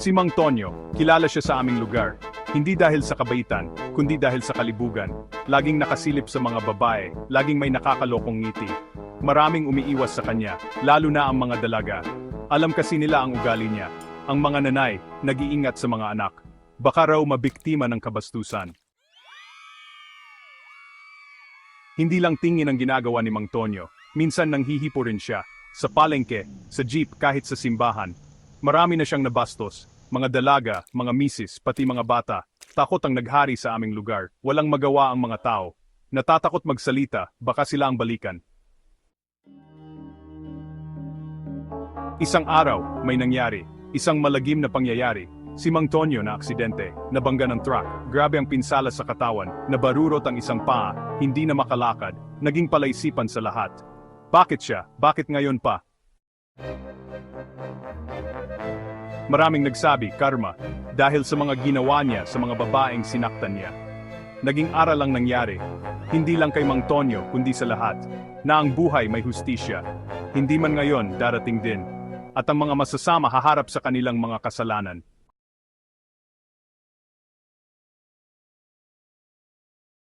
Si Mang Tonyo, kilala siya sa aming lugar. Hindi dahil sa kabaitan, kundi dahil sa kalibugan. Laging nakasilip sa mga babae, laging may nakakalokong ngiti. Maraming umiiwas sa kanya, lalo na ang mga dalaga. Alam kasi nila ang ugali niya. Ang mga nanay, nag-iingat sa mga anak. Baka raw mabiktima ng kabastusan. Hindi lang tingin ang ginagawa ni Mang Tonyo. Minsan nanghihipo rin siya. Sa palengke, sa jeep, kahit sa simbahan. Marami na siyang nabastos. Mga dalaga, mga misis, pati mga bata. Takot ang naghari sa aming lugar. Walang magawa ang mga tao. Natatakot magsalita, baka sila ang balikan. Isang araw, may nangyari. Isang malagim na pangyayari. Si Mang Tonyo na aksidente, nabangga ng truck. Grabe ang pinsala sa katawan, nabarurot ang isang paa, hindi na makalakad, naging palaisipan sa lahat. Bakit siya? Bakit ngayon pa? Maraming nagsabi, karma, dahil sa mga ginawa niya sa mga babaeng sinaktan niya. Naging aral ang nangyari, hindi lang kay Mang Tonyo kundi sa lahat, na ang buhay may hustisya. Hindi man ngayon, darating din. At ang mga masasama haharap sa kanilang mga kasalanan.